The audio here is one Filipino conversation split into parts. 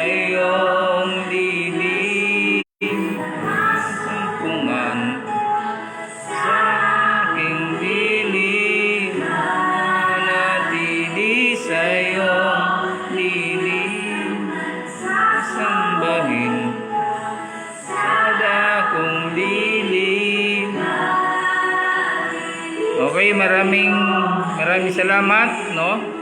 iyong dilim, sumpungan sa aking dilim, manatili sa iyong dilim, sambahin sa dakong dilim. Okay, maraming salamat, no?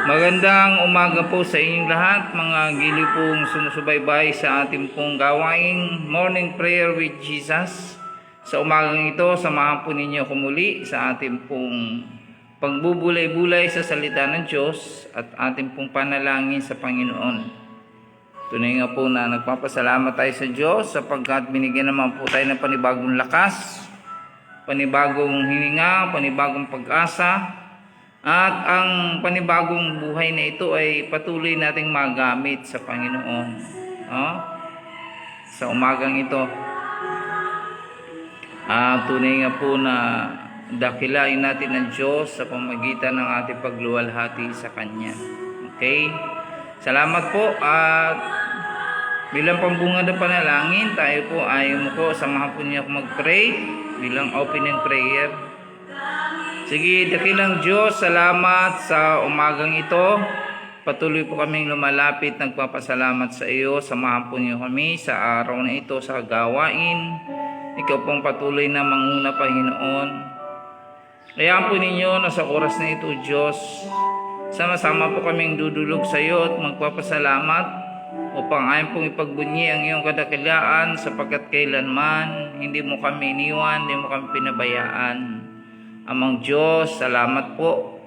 Magandang umaga po sa inyong lahat, mga giliw pong sumusubaybay sa ating pong gawaing Morning Prayer with Jesus. Sa umagang ito, samahan po ninyo ako muli sa ating pong pagbubulay-bulay sa salita ng Diyos at ating pong panalangin sa Panginoon. Tunay nga po na nagpapasalamat tayo sa Diyos sapagkat binigyan naman po tayo ng panibagong lakas, panibagong hininga, panibagong pag-asa. At ang panibagong buhay na ito ay patuloy nating magamit sa Panginoon. Sa umagang ito, tunay nga po na dakilain natin ang Diyos sa pamamagitan ng ating pagluwalhati sa Kanya. Okay? Salamat po at bilang pambungad ng panalangin, tayo po ay samahan po niyo ako mag-pray bilang opening prayer. Sige, dakilang Diyos, salamat sa umagang ito. Patuloy po kaming lumalapit, nagpapasalamat sa iyo. Samahan po niyo kami sa araw na ito sa gawain. Ikaw pong patuloy na manguna, Panginoon. Kaya po ninyo na sa oras na ito, Diyos, sama-sama po kaming dudulog sa iyo at magpapasalamat upang ayon pong ipagbunyi ang iyong kadakilaan sapagkat kailanman hindi mo kami iniwan, hindi mo kami pinabayaan. Amang Diyos, salamat po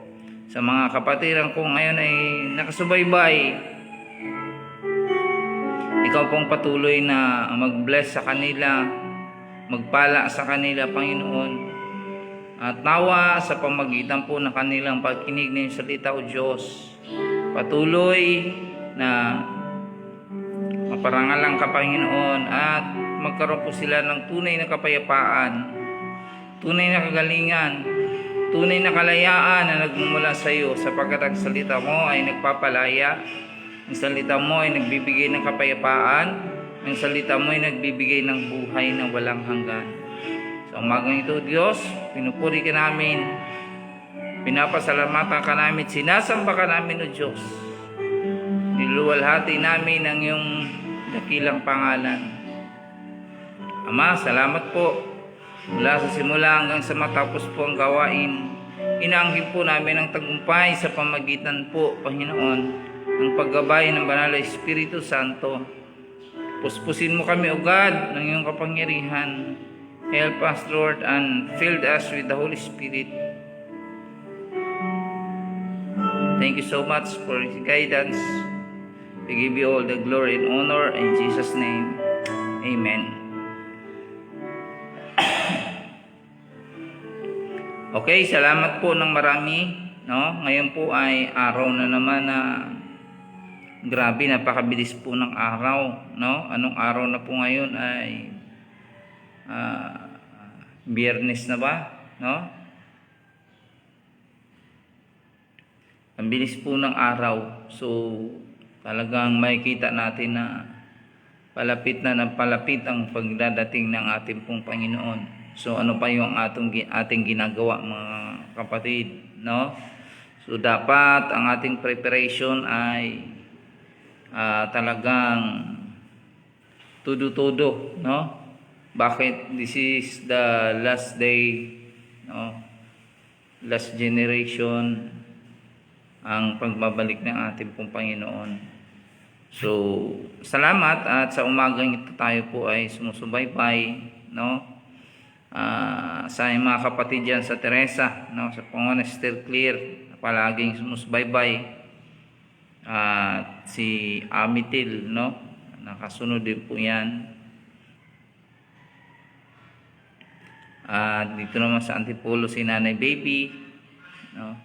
sa mga kapatiran ko ngayon ay nakasubaybay. Ikaw pong patuloy na mag-bless sa kanila, magpala sa kanila, Panginoon. At nawa sa pamagitan po ng kanilang pagkinig ng salita, O Diyos, patuloy na maparangalan ka, Panginoon, at magkaroon po sila ng tunay na kapayapaan, tunay na kagalingan, tunay na kalayaan na nagmumula sa iyo sapagkat ang salita mo ay nagpapalaya, ang salita mo ay nagbibigay ng kapayapaan, ang salita mo ay nagbibigay ng buhay na walang hanggan. Sa umagang ito, Diyos, pinupuri ka namin, pinapasalamatan ka namin, sinasamba ka namin, O Diyos. Niluwalhati namin ang iyong dakilang pangalan. Ama, salamat po. Mula sa simula hanggang sa matapos po ang gawain, inaangkin po namin ang tagumpay sa pamagitan po, Panginoon, ng paggabay ng Banal na Espiritu Santo. Puspusin mo kami, O God, ng iyong kapangyarihan. Help us, Lord, and fill us with the Holy Spirit. Thank you so much for His guidance. We give you all the glory and honor in Jesus' name. Amen. Okay, salamat po ng marami, no? Ngayon po ay araw na naman na grabe, napakabilis po ng araw, no? Anong araw na po ngayon ay Biyernes na ba, no? Ang bilis po ng araw. So talagang makikita natin na palapit na ng palapit ang pagdadating ng ating pong Panginoon. So ano pa yung ating ginagawa, mga kapatid, no? So dapat ang ating preparation ay talagang todo-todo, no? Bakit? This is the last day, no? Last generation ang pagbabalik ng ating pong Panginoon. So salamat at sa umagang ito tayo po ay sumusubaybay, no? Sa mga kapatid dyan sa Teresa, no, sa Pangunan Still Clear, palaging sumusbaybay, si Amitil, no, nakasunod din po yan. Dito naman sa Antipolo si Nanay Baby, no.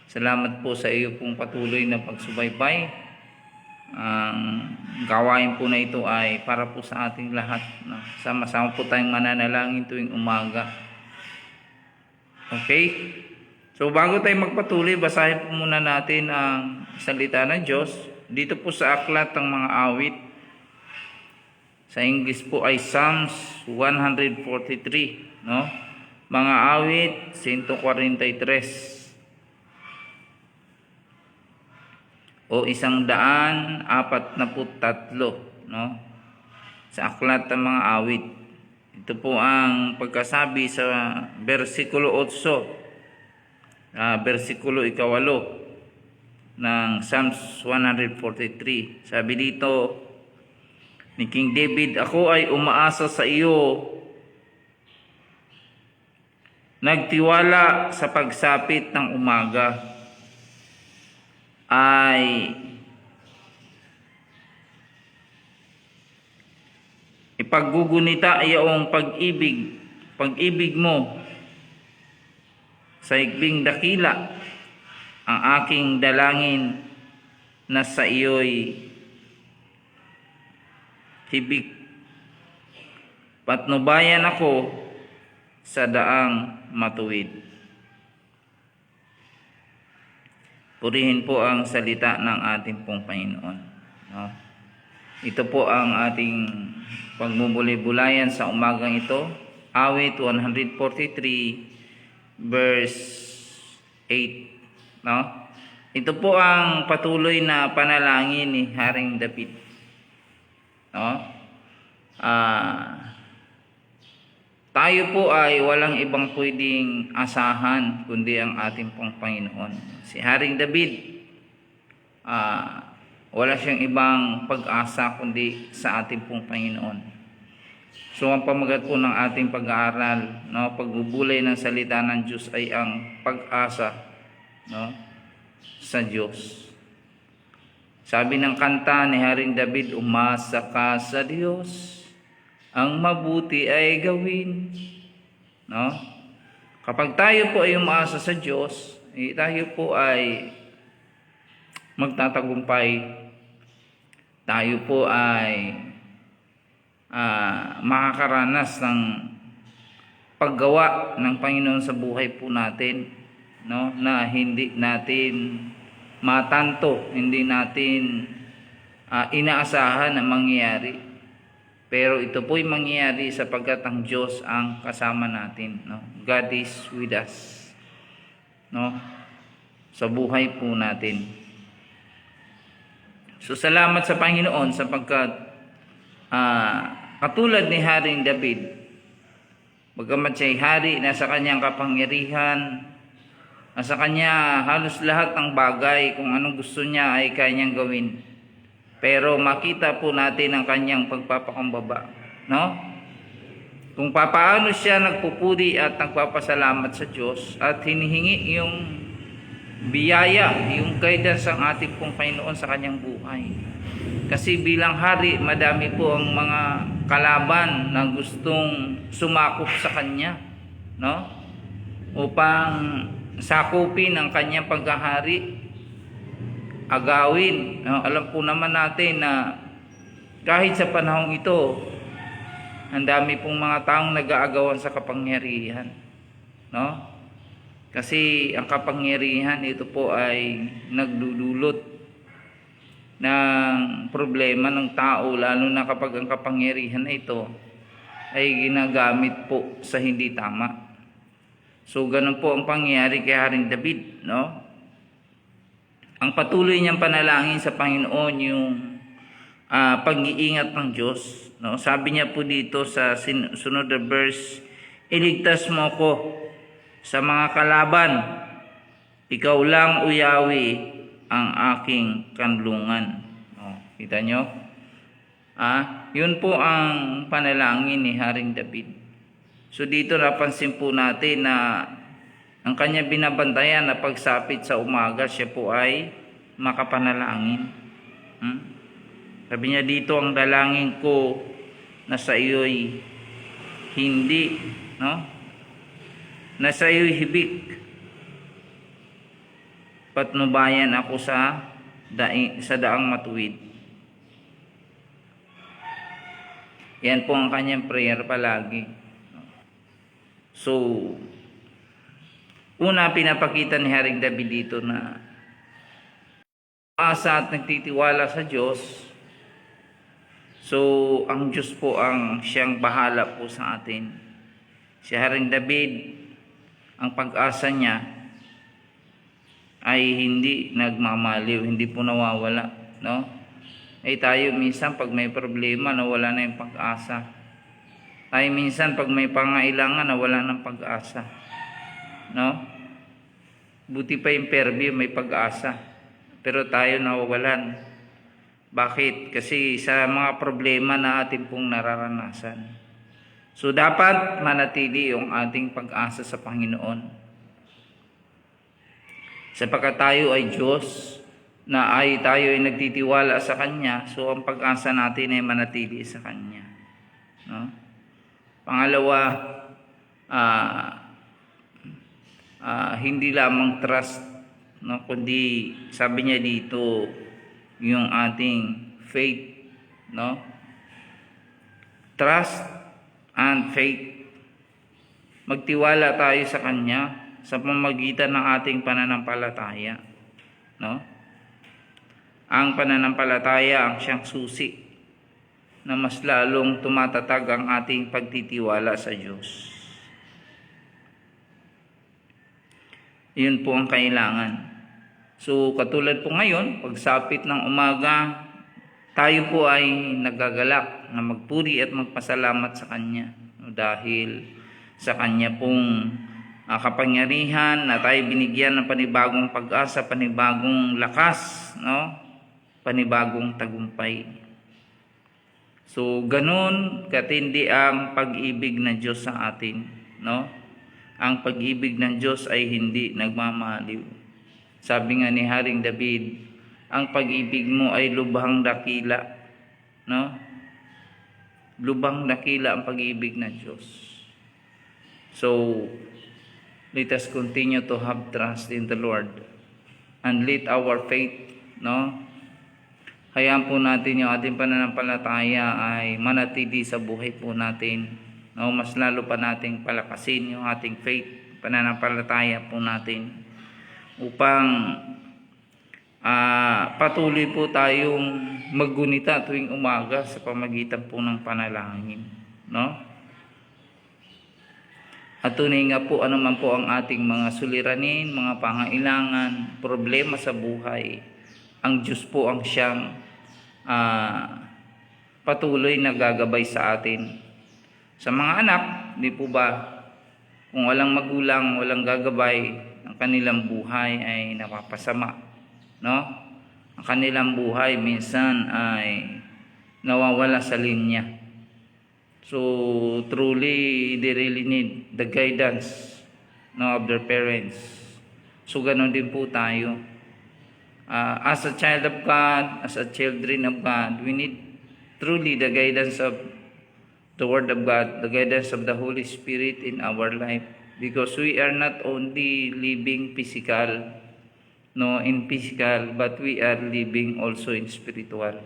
Salamat po sa iyo pong patuloy na pagsubaybay. Ang gawain po na ito ay para po sa ating lahat, no? Sama-sama po tayong mananalangin tuwing umaga. Okay? So bago tayo magpatuloy, basahin po muna natin ang salita ng Diyos dito po sa aklat ng mga awit, sa English po ay Psalms 143, no? Mga awit 143 o 143, no? Sa aklat ng mga awit. Ito po ang pagkasabi sa versikulo 8, versikulo 8 ng Psalms 143. Sabi dito ni King David, "Ako ay umaasa sa iyo, nagtiwala sa pagsapit ng umaga, ay ipaggugunita iyong pag-ibig mo sa ikbing dakila, ang aking dalangin na sa iyo'y hibik. Patnubayan ako sa daang matuwid." Purihin po ang salita ng ating pong Panginoon, no? Ito po ang ating pagmumuli-bulayan sa umagang ito. Awit 143 verse 8, no? Ito po ang patuloy na panalangin ni Haring David, no? Tayo po ay walang ibang pwedeng asahan kundi ang ating pong Panginoon. Si Haring David, wala siyang ibang pag-asa kundi sa ating pong Panginoon. So ang pamagat po ng ating pag-aaral, no, pagbubulay ng salita ng Diyos ay ang pag-asa, no, sa Diyos. Sabi ng kanta ni Haring David, "Umasa ka sa Diyos, ang mabuti ay gawin." No? Kapag tayo po ay umaasa sa Diyos, tayo po ay magtatagumpay. Tayo po ay makakaranas ng paggawa ng Panginoon sa buhay po natin, no? Na hindi natin matanto, hindi natin inaasahan na mangyayari. Pero ito po'y mangyayari sapagkat ang Diyos ang kasama natin, no? God is with us, no? Sa buhay po natin. So salamat sa Panginoon sapagkat katulad ni Haring David, bagamat siya'y hari, nasa kanyang kapangyarihan, nasa kanya halos lahat ng bagay, kung anong gusto niya ay kanyang gawin. Pero makita po natin ang kanyang pagpapakumbaba, no? Kung papaano siya nagpupuri at nagpapasalamat sa Diyos at hinihingi yung biyaya, yung guidance ng ating pong Panginoon sa kanyang buhay. Kasi bilang hari, madami po ang mga kalaban na gustong sumakop sa kanya, no? Upang sakupin ang kanyang pagkahari, agawin, no? Alam po naman natin na kahit sa panahong ito, ang dami pong mga taong nag-aagawan sa kapangyarihan, no? Kasi ang kapangyarihan, ito po ay nagdudulot ng problema ng tao, lalo na kapag ang kapangyarihan na ito ay ginagamit po sa hindi tama. So ganun po ang pangyayari kay Haring David, no? Ang patuloy niyang panalangin sa Panginoon yung pag-iingat ng Diyos, no? Sabi niya po dito sa sunod na verse, "Iligtas mo ko sa mga kalaban, ikaw lang, O Yahweh, ang aking kanlungan." No, kita nyo? Yun po ang panalangin ni Haring David. So dito napansin po natin na ang kanya binabantayan na pagsapit sa umaga, siya po ay makapanalangin. Sabi niya dito, "Ang dalangin ko na sa iyo'y hindi, no? Na sa iyo'y hibik. Patnubayan ako sa daang matuwid." Yan po ang kanyang prayer palagi. So, una pinapakita ni Haring David dito na asa at nagtitiwala sa Diyos, so ang Diyos po ang siyang bahala po sa atin. Si Haring David, ang pag-asa niya ay hindi nagmamaliw, hindi po nawawala, no? Ay tayo minsan pag may problema, nawala na yung pag-asa. Tayo minsan pag may pangailangan, nawala ng pag-asa, no? Buti pa yung Fairview may pag-asa, pero tayo nawawalan. Bakit? Kasi sa mga problema na atin pong nararanasan. So dapat manatili yung ating pag-asa sa Panginoon. Sapagkat tayo ay Diyos, tayo ay nagtitiwala sa Kanya, so ang pag-asa natin ay manatili sa Kanya. No? Pangalawa, hindi lamang trust, no, kundi sabi niya dito yung ating faith, no? Trust and faith. Magtiwala tayo sa Kanya sa pamamagitan ng ating pananampalataya, no? Ang pananampalataya ang siyang susi na mas lalong tumatatag ang ating pagtitiwala sa Diyos. Yun po ang kailangan. So katulad po ngayon, pagsapit ng umaga, tayo po ay nagagalak na magpuri at magpasalamat sa Kanya, no? Dahil sa Kanya pong kapangyarihan na tayo binigyan ng panibagong pag-asa, panibagong lakas, no? Panibagong tagumpay. So ganun katindi ang pag-ibig ng Diyos sa atin, no? Ang pag-ibig ng Diyos ay hindi nagmamaliw. Sabi nga ni Haring David, ang pag-ibig mo ay lubhang dakila, no? Lubhang dakila ang pag-ibig ng Diyos. So let us continue to have trust in the Lord and let our faith, no? Hayaan po natin yung ating pananampalataya ay manatili sa buhay po natin, no? Mas lalo pa nating palakasin yung ating faith, pananampalataya po natin upang patuloy po tayong maggunita tuwing umaga sa pamagitan po ng panalangin, no? At tunay nga po anuman po ang ating mga suliranin, mga pangailangan, problema sa buhay, ang Diyos po ang siyang patuloy na gagabay sa atin. Sa mga anak, di po ba, kung walang magulang, walang gagabay, ang kanilang buhay ay napapasama, no? Ang kanilang buhay minsan ay nawawala sa linya. So truly they really need the guidance, no, of their parents. So ganoon din po tayo. As a child of God, as a children of God, we need truly the guidance of the Word of God, the guidance of the Holy Spirit in our life, because we are not only living physical, no, in physical, but we are living also in spiritual.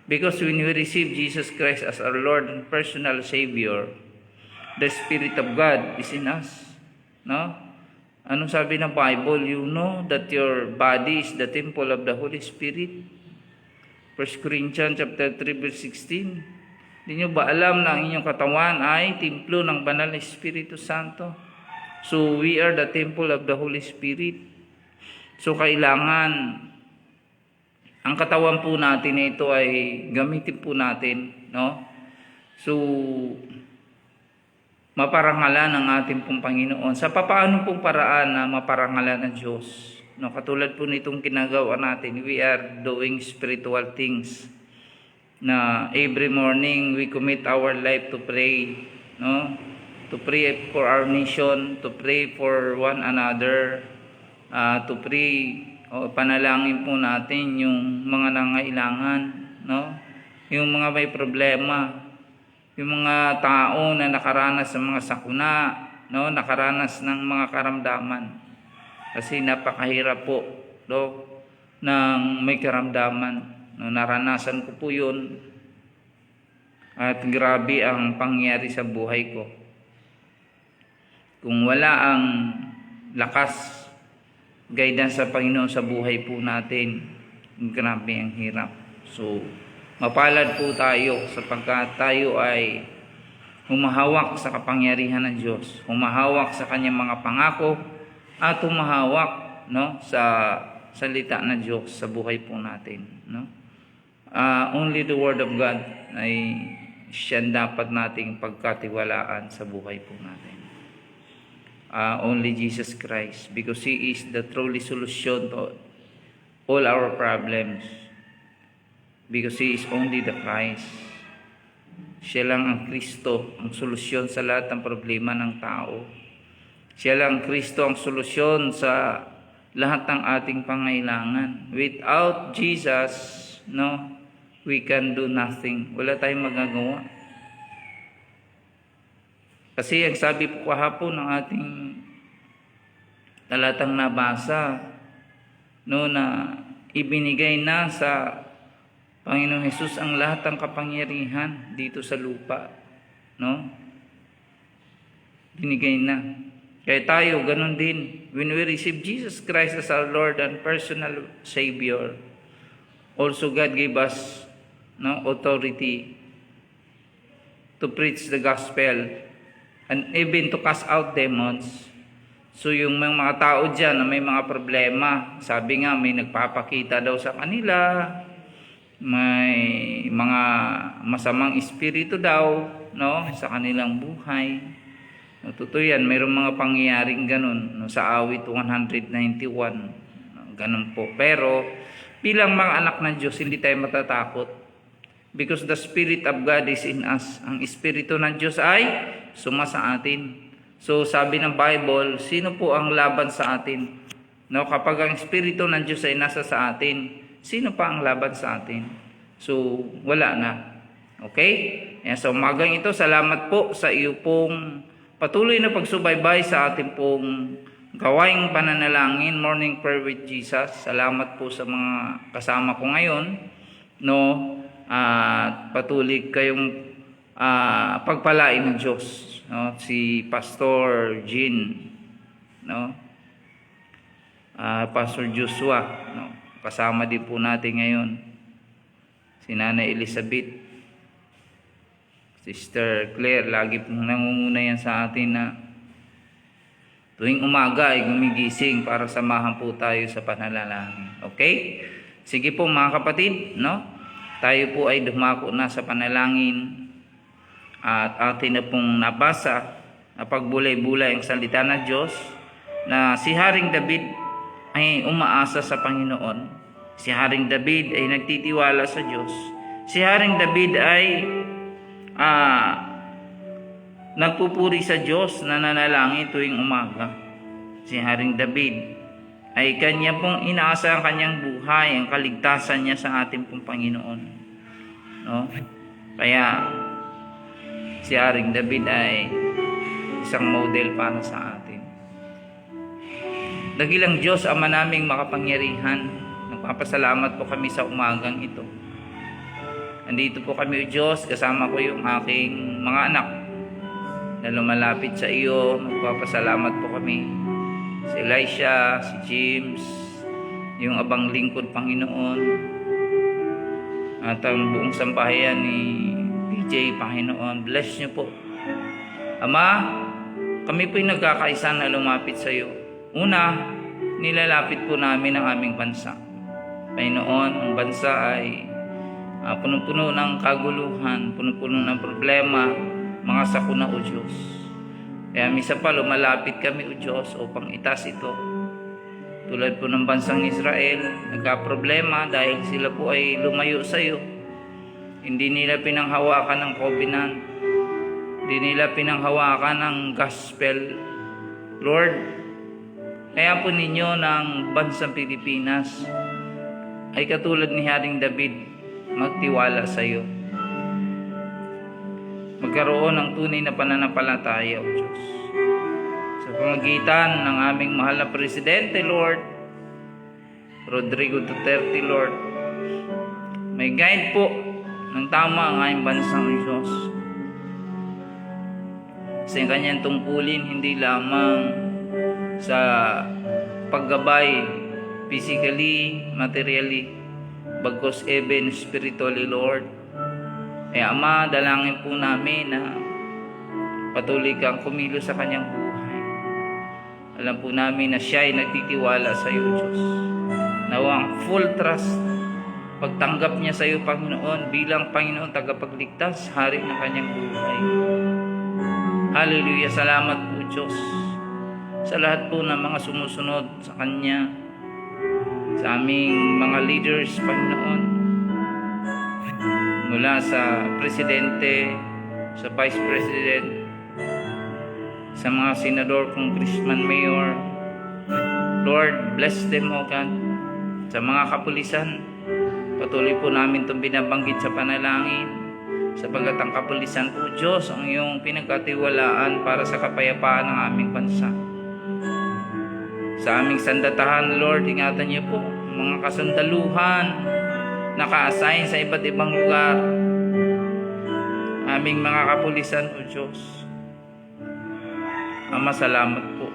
Because when we receive Jesus Christ as our Lord and personal Savior, the Spirit of God is in us, no? Anong sabi ng Bible? You know that your body is the temple of the Holy Spirit. 1 Corinthians chapter 3 verse 16. Hindi nyo ba alam na ang inyong katawan ay templo ng banal na Espiritu Santo? So we are the temple of the Holy Spirit. So kailangan ang katawan po natin na ito ay gamitin po natin, no? So maparangalan ng ating pong Panginoon. Sa papaano pong paraan na maparangalan ng Diyos? No, katulad po nitong ginagawa natin, we are doing spiritual things. Na every morning we commit our life to pray, no? To pray for our nation, to pray for one another, to pray, panalangin po natin yung mga nangailangan, no? Yung mga may problema, yung mga tao na nakaranas ng mga sakuna, no, nakaranas ng mga karamdaman. Kasi napakahirap po, no, ng may karamdaman. No, naranasan ko po 'yun. At grabe ang pangyayari sa buhay ko. Kung wala ang lakas, guidance sa Panginoon sa buhay po natin, Grabe ang hirap. So, mapalad po tayo sapagkat tayo ay humahawak sa kapangyarihan ng Diyos, humahawak sa kanyang mga pangako, at humahawak, no, sa salita ng Diyos sa buhay po natin, no? Only the Word of God ay siya dapat nating pagkatiwalaan sa buhay po natin. Only Jesus Christ, because He is the truly solution to all our problems. Because He is only the Christ. Siya lang ang Kristo, ang solusyon sa lahat ng problema ng tao. Siya lang Kristo ang solusyon sa lahat ng ating pangailangan. Without Jesus, no, we can do nothing. Wala tayong magagawa. Kasi ang sabi po kahapon ng ating talatang nabasa, no, na ibinigay na sa Panginoong Hesus ang lahat ng kapangyarihan dito sa lupa, no? Binigay na. Kaya tayo, ganun din. When we receive Jesus Christ as our Lord and personal Savior, also God gave us, no, authority to preach the gospel and even to cast out demons. So yung mga tao dyan na may mga problema, sabi nga may nagpapakita daw sa kanila, may mga masamang espiritu daw, no, sa kanilang buhay. No, totoo yan, mayroong mga pangyayaring ganun, no, sa awit 191, no, ganun po. Pero bilang mga anak ng Diyos, hindi tayo matatakot because the Spirit of God is in us. Ang Espiritu ng Diyos ay sumasa atin. So sabi ng Bible, sino po ang laban sa atin? No, kapag ang Espiritu ng Diyos ay nasa sa atin, sino pa ang laban sa atin? So wala na. Okay? So umagang ito, salamat po sa iyo pong patuloy na pagsubaybay sa ating pong gawaing pananalangin, Morning Prayer with Jesus. Salamat po sa mga kasama ko ngayon, no? At patuloy kayong pagpalain ng Diyos, no? Si Pastor Jean, no? Pastor Joshua, no? Kasama din po natin ngayon si Nanay Elizabeth, Sister Claire. Lagi pong nangunguna yan sa atin na tuwing umaga ay gumigising para samahan po tayo sa panalangin. Okay? Sige po mga kapatid, no? Tayo po ay dumako na sa panalangin at atin na pong nabasa na pagbulay-bulay ang salita ng Diyos na si Haring David ay umaasa sa Panginoon. Si Haring David ay nagtitiwala sa Diyos. Si Haring David ay nagpupuri sa Diyos, nananalangin tuwing umaga. Si Haring David ay kanya pong inaasa ang kanyang buhay, ang kaligtasan niya sa ating pong Panginoon. No? Kaya si Haring David ay isang model para sa atin. Dakilang Diyos, Ama naming makapangyarihan, nagpapasalamat po kami sa umagang ito. Andito po kami, O Diyos, kasama ko yung aking mga anak na lumalapit sa iyo. Magpapasalamat po kami. Si Elisha, si James, yung abang lingkod, Panginoon, at ang buong sambahayan ni PJ, Panginoon. Bless niyo po. Ama, kami po'y nagkakaisa na lumapit sa iyo. Una, nilalapit po namin ang aming bansa. Panginoon, ang bansa ay punong-puno ng kaguluhan, punong-puno ng problema, mga sakuna, O Diyos. Kaya misa pa lumalapit kami, O Diyos, upang itas ito. Tulad po ng bansang Israel, nagka-problema dahil sila po ay lumayo sa iyo. Hindi nila pinanghawakan ng covenant. Hindi nila pinanghawakan ng gospel. Lord, kaya po ninyo ng bansang Pilipinas ay katulad ni Haring David, magtiwala sa iyo. Magkaroon ng tunay na pananampalataya, O Diyos. Sa pamagitan ng aming mahal na Presidente, Lord, Rodrigo Duterte, Lord, may guide po ng tama ang aming bansang, O Diyos. Sa kanyang tungkulin, hindi lamang sa paggabay physically, materially, bagkos even spiritually, Lord. Ama, dalangin po namin na patuloy kang kumilos sa kanyang buhay. Alam po namin na siya ay nagtitiwala sa iyo, Diyos. Nawang full trust, pagtanggap niya sa iyo, Panginoon, bilang Panginoon tagapagligtas, hari ng kanyang buhay. Hallelujah, salamat po, Diyos, sa lahat po ng mga sumusunod sa Kanya, sa aming mga leaders, Panginoon, mula sa Presidente, sa Vice President, sa mga Senador, Congressman, Mayor. Lord, bless them, O God. Sa mga kapulisan, patuloy po namin itong binabanggit sa panalangin, sapagkat ang kapulisan po, Diyos, ang iyong pinagkatiwalaan para sa kapayapaan ng aming bansa. Sa aming sandatahan, Lord, ingatan niyo po mga kasundaluhan naka-assign sa iba't ibang lugar. Aming mga kapulisan, O Diyos. Ama, salamat po.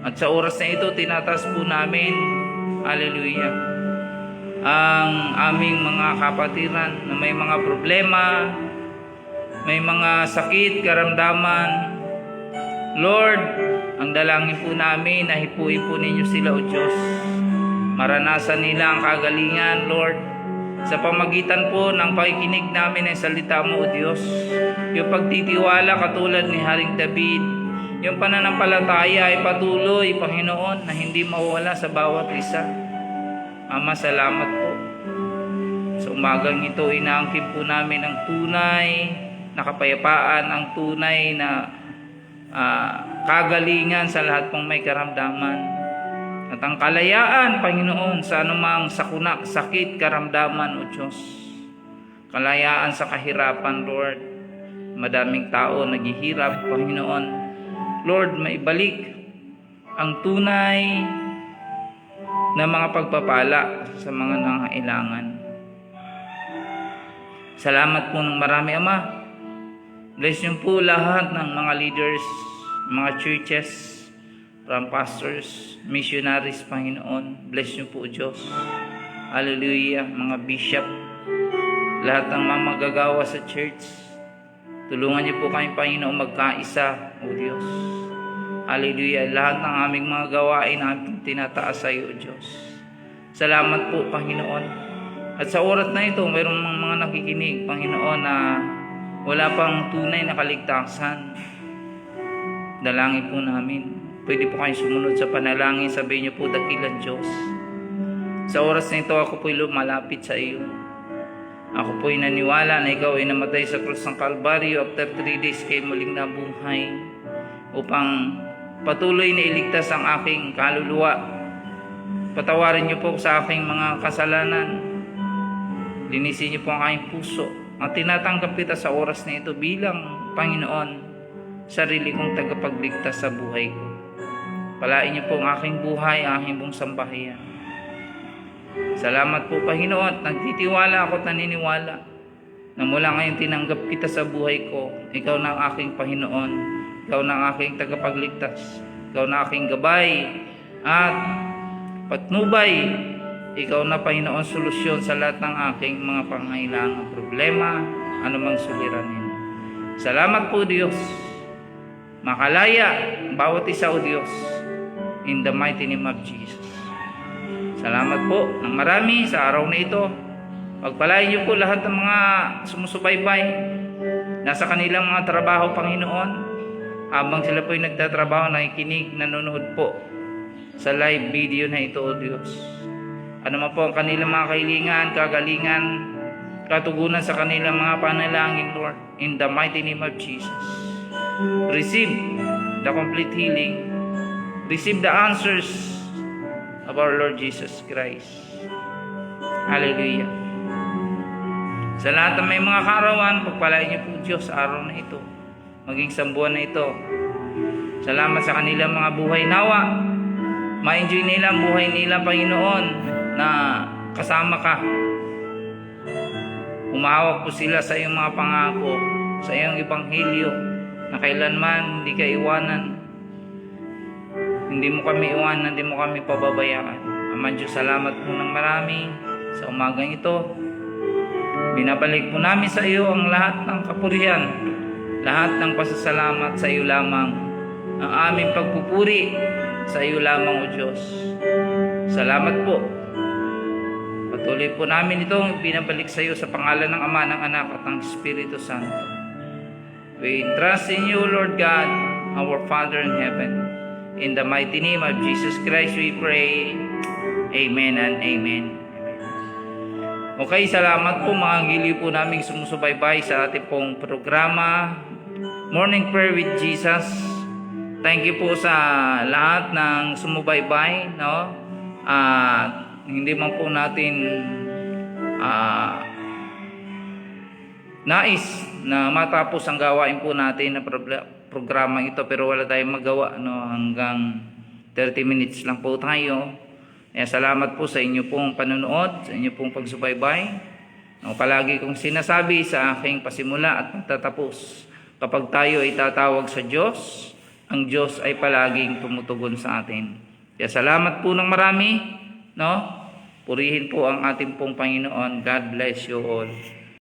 At sa oras na ito, tinataas po namin, hallelujah, ang aming mga kapatiran na may mga problema, may mga sakit, karamdaman. Lord, ang dalangin po namin na hipu-hipunin niyo sila, O Diyos. Maranasan nila ang kagalingan, Lord, sa pamagitan po ng pakikinig namin ng salita mo, O Diyos. Yung pagtitiwala katulad ni Haring David, yung pananampalataya ay patuloy, Panginoon, na hindi mawala sa bawat isa. Ama, salamat po. Sa umagang ito, inaangkin po namin ang tunay na kapayapaan, ang tunay na kagalingan sa lahat pong may karamdaman. At ang kalayaan, Panginoon, sa anumang sakuna, sakit, karamdaman, O Diyos. Kalayaan sa kahirapan, Lord. Madaming tao naghihirap, Panginoon. Lord, maibalik ang tunay na mga pagpapala sa mga nangangailangan. Salamat po ng marami, Ama. Bless niyo po lahat ng mga leaders, mga churches, from pastors, missionaries, Panginoon. Bless niyo po, Diyos. Hallelujah, mga bishop, lahat ng mga magagawa sa church. Tulungan niyo po kami, Panginoon, magkaisa, O Diyos. Hallelujah, lahat ng aming mga gawain namin tinataas sa iyo, O Diyos. Salamat po, Panginoon. At sa oras na ito, mayroong mga nakikinig, Panginoon, na wala pang tunay na kaligtasan. Dalangin po namin. Pwede po kayong sumunod sa panalangin. Sabihin niyo po, dakilang Diyos. Sa oras na ito, ako po'y lumalapit sa iyo. Ako po'y naniwala na ikaw ay namatay sa krus ng Kalbaryo. After 3 days, kayo muling nabuhay upang patuloy na iligtas ang aking kaluluwa. Patawarin niyo po sa aking mga kasalanan. Linisin niyo po ang aking puso. Ang tinatanggap kita sa oras na ito bilang Panginoon, sarili kong tagapagligtas sa buhay ko. Palain niyo po ang aking buhay, ang aking buong sambahayan. Salamat po, Panginoon, at nagtitiwala ako at naniniwala na mula ngayon tinanggap kita sa buhay ko. Ikaw na ang aking Panginoon, ikaw na ang aking tagapagligtas, ikaw na aking gabay at patnubay. Ikaw na, Panginoon, solusyon sa lahat ng aking mga pangailangan, problema, anumang suliranin. Salamat po, Diyos. Makalaya bawat isa, O Diyos, in the mighty name of Jesus. Salamat po ng marami sa araw na ito. Pagpalain niyo po lahat ng mga sumusubaybay nasa kanilang mga trabaho, Panginoon, habang sila po'y nagtatrabaho, nakikinig, nanonood po sa live video na ito, O Diyos. Ano man po ang kanilang mga kahilingan, kagalingan, katugunan sa kanilang mga panalangin, Lord, in the mighty name of Jesus. Receive the complete healing. Receive the answers of our Lord Jesus Christ. Hallelujah. Sa lahat ng may mga kaarawan, pagpalain niyo po, Diyos, sa araw na ito, maging sa buwan na ito. Salamat sa kanilang mga buhay. Nawa, ma-enjoy nila ang buhay nila, Panginoon, na kasama ka. Umahawak po sila sa iyong mga pangako, sa iyong ebanghelyo, na kailanman hindi ka iwanan. Hindi mo kami iwanan, hindi mo kami pababayaan. Ama Diyos, salamat po ng marami Sa umagang ito, binabalik po namin sa iyo ang lahat ng kapurihan, lahat ng pasasalamat sa iyo lamang, ang aming pagpupuri sa iyo lamang, O Diyos. Salamat po. Patuloy po namin itong binabalik sa iyo sa pangalan ng Ama, ng Anak at ng Espiritu Santo. We trust in you, Lord God, our Father in heaven. In the mighty name of Jesus Christ we pray. Amen and amen. Okay, salamat po mga giliw po naming sumusubaybay sa ating pong programa, Morning Prayer with Jesus. Thank you po sa lahat ng sumubaybay, no? Hindi man po natin nais na matapos ang gawain po natin na programa ito, pero wala tayong magawa, no? Hanggang 30 minutes lang po tayo. Kaya salamat po sa inyo pong panonood, sa inyo pong pagsubaybay. No, palagi kong sinasabi sa aking pasimula at pagtatapos, kapag tayo ay tatawag sa Diyos, ang Diyos ay palaging tumutugon sa atin. Kaya salamat po ng marami, no? Purihin po ang ating pong Panginoon. God bless you all.